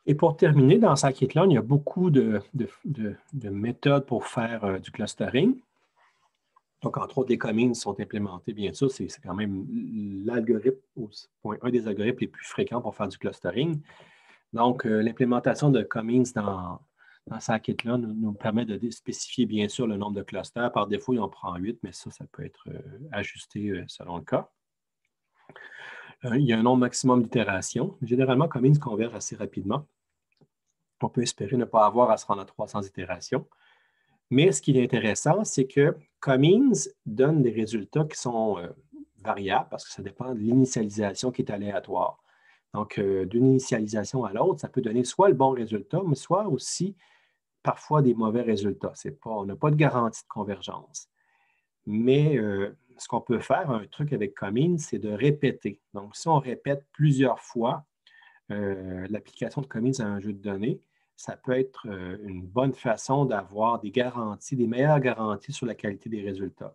Et pour terminer, dans scikit-learn, il y a beaucoup de méthodes pour faire du clustering. Donc, entre autres, les commings sont implémentés, bien sûr, c'est quand même l'algorithme, un des algorithmes les plus fréquents pour faire du clustering. Donc, l'implémentation de commings dans scikit-learn nous permet de spécifier, bien sûr, le nombre de clusters. Par défaut, il en prend 8, mais ça peut être ajusté selon le cas. Il y a un nombre maximum d'itérations. Généralement, commings converge assez rapidement. On peut espérer ne pas avoir à se rendre à 300 itérations. Mais ce qui est intéressant, c'est que commings donne des résultats qui sont variables parce que ça dépend de l'initialisation qui est aléatoire. Donc, d'une initialisation à l'autre, ça peut donner soit le bon résultat, mais soit aussi parfois des mauvais résultats. On n'a pas de garantie de convergence. Mais ce qu'on peut faire, un truc avec commings, c'est de répéter. Donc, si on répète plusieurs fois l'application de commings à un jeu de données, ça peut être une bonne façon d'avoir des garanties, des meilleures garanties sur la qualité des résultats.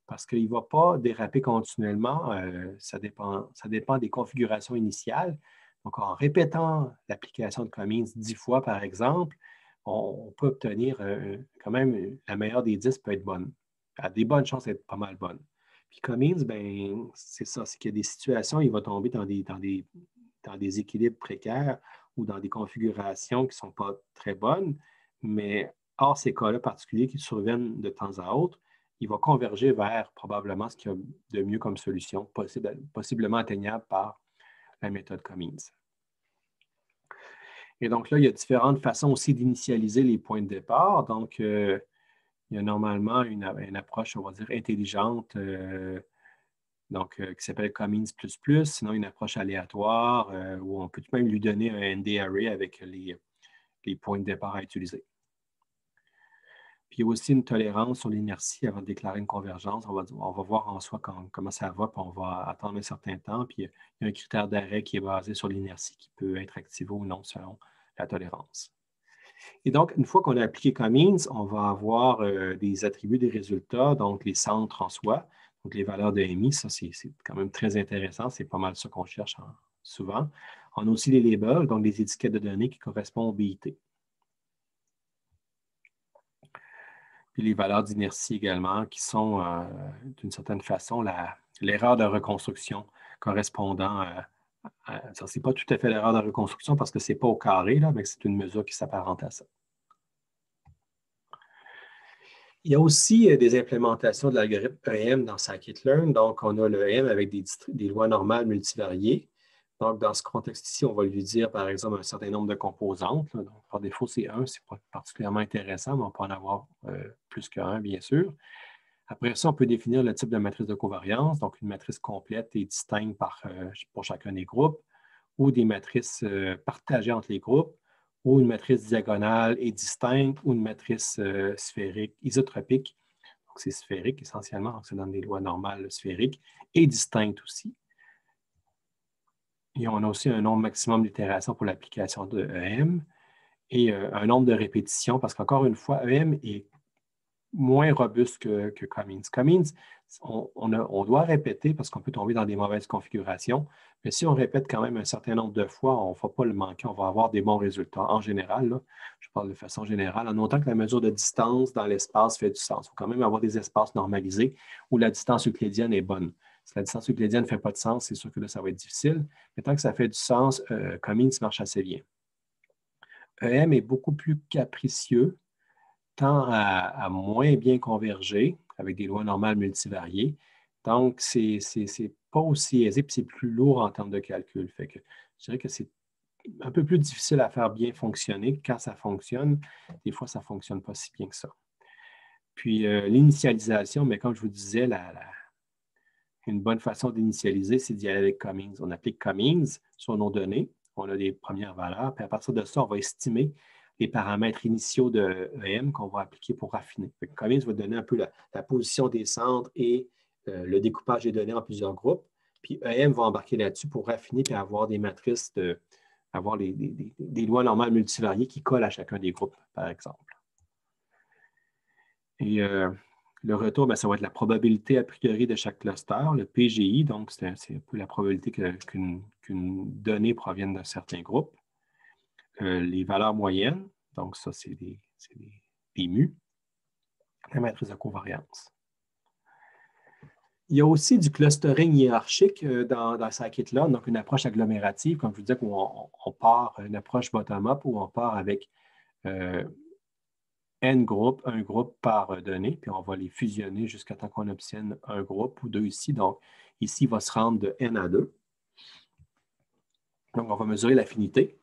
Parce qu'il ne va pas déraper continuellement, ça dépend des configurations initiales. Donc, en répétant l'application de commings 10 fois, par exemple, on peut obtenir quand même la meilleure des 10 peut être bonne. Elle a des bonnes chances d'être pas mal bonne. Puis commings, ben, c'est ça, c'est qu'il y a des situations, il va tomber dans des équilibres précaires ou dans des configurations qui ne sont pas très bonnes, mais hors ces cas-là particuliers qui surviennent de temps à autre, il va converger vers probablement ce qu'il y a de mieux comme solution, possiblement atteignable par la méthode Cummings. Et donc là, il y a différentes façons aussi d'initialiser les points de départ. Donc, il y a normalement une approche, on va dire, intelligente, qui s'appelle Cummings++, sinon une approche aléatoire, où on peut même lui donner un ND-array avec les points de départ à utiliser. Puis il y a aussi une tolérance sur l'inertie avant de déclarer une convergence. On va voir en soi comment ça va, puis on va attendre un certain temps. Puis il y a un critère d'arrêt qui est basé sur l'inertie qui peut être activé ou non selon la tolérance. Et donc, une fois qu'on a appliqué Cummings, on va avoir des attributs des résultats, donc les centres en soi, donc les valeurs de MI. Ça, c'est quand même très intéressant. C'est pas mal ça qu'on cherche souvent. On a aussi les labels, donc des étiquettes de données qui correspondent au BIT. Puis les valeurs d'inertie également, qui sont d'une certaine façon l'erreur de reconstruction correspondant ça, ce n'est pas tout à fait l'erreur de reconstruction parce que ce n'est pas au carré, là, mais c'est une mesure qui s'apparente à ça. Il y a aussi des implémentations de l'algorithme EM dans scikit-learn. Donc, on a le EM avec des lois normales multivariées. Donc, dans ce contexte-ci, on va lui dire, par exemple, un certain nombre de composantes. Là. Donc, par défaut, c'est 1, ce n'est pas particulièrement intéressant, mais on peut en avoir plus qu'un, bien sûr. Après ça, on peut définir le type de matrice de covariance, donc une matrice complète et distincte pour chacun des groupes, ou des matrices partagées entre les groupes, ou une matrice diagonale et distincte, ou une matrice sphérique isotropique. Donc, c'est sphérique essentiellement, donc ça donne des lois normales sphériques, et distinctes aussi. Et on a aussi un nombre maximum d'itérations pour l'application de EM et un nombre de répétitions, parce qu'encore une fois, EM est moins robuste que Cummings. Cummings, on doit répéter parce qu'on peut tomber dans des mauvaises configurations, mais si on répète quand même un certain nombre de fois, on ne va pas le manquer, on va avoir des bons résultats. En général, là, je parle de façon générale, en autant que la mesure de distance dans l'espace fait du sens. Il faut quand même avoir des espaces normalisés où la distance euclidienne est bonne. Si la distance euclidienne ne fait pas de sens, c'est sûr que là, ça va être difficile. Mais tant que ça fait du sens, Cummings marche assez bien. EM est beaucoup plus capricieux, tend à moins bien converger avec des lois normales multivariées. Donc, c'est pas aussi aisé, puis c'est plus lourd en termes de calcul. Fait que je dirais que c'est un peu plus difficile à faire bien fonctionner. Quand ça fonctionne, des fois, ça ne fonctionne pas si bien que ça. Puis, l'initialisation, mais comme je vous disais, une bonne façon d'initialiser, c'est d'y aller avec Cummings. On applique Cummings sur nos données, on a les premières valeurs, puis à partir de ça, on va estimer les paramètres initiaux de EM qu'on va appliquer pour raffiner. Cummings va donner un peu la position des centres et le découpage des données en plusieurs groupes. Puis EM va embarquer là-dessus pour raffiner et avoir des matrices, avoir des lois normales multivariées qui collent à chacun des groupes, par exemple. Et le retour, bien, ça va être la probabilité a priori de chaque cluster, le PGI, donc c'est un peu la probabilité qu'une donnée provienne d'un certain groupe. les valeurs moyennes. Donc, ça, c'est des mu. La matrice de covariance. Il y a aussi du clustering hiérarchique dans scikit-learn, donc une approche agglomérative, comme je vous disais, où on part une approche bottom-up, où on part avec n groupes, un groupe par donnée, puis on va les fusionner jusqu'à temps qu'on obtienne un groupe ou deux ici. Donc, ici, il va se rendre de n à 2. Donc, on va mesurer l'affinité.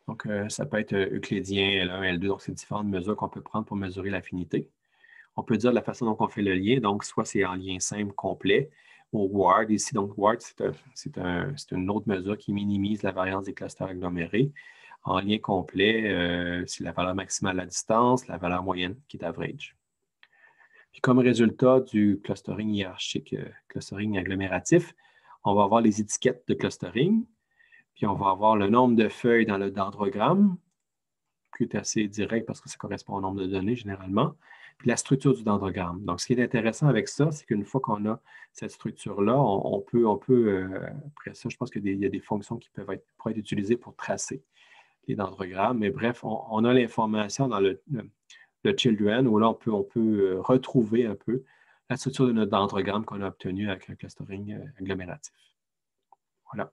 Donc, ça peut être euclidien, L1, L2, donc c'est différentes mesures qu'on peut prendre pour mesurer l'affinité. On peut dire de la façon dont on fait le lien, donc soit c'est en lien simple complet, ou WARD ici. Donc, WARD, c'est une autre mesure qui minimise la variance des clusters agglomérés. En lien complet, c'est la valeur maximale à distance, la valeur moyenne qui est average. Puis comme résultat du clustering hiérarchique, clustering agglomératif, on va avoir les étiquettes de clustering, puis on va avoir le nombre de feuilles dans le dendrogramme, qui est assez direct parce que ça correspond au nombre de données généralement, puis la structure du dendrogramme. Donc, ce qui est intéressant avec ça, c'est qu'une fois qu'on a cette structure-là, on peut après ça, je pense qu'il y a des fonctions qui pourraient être utilisées pour tracer les dendrogrammes. Mais bref, on a l'information dans le children, où là, on peut retrouver un peu la structure de notre dendrogramme qu'on a obtenu avec un clustering agglomératif. Voilà.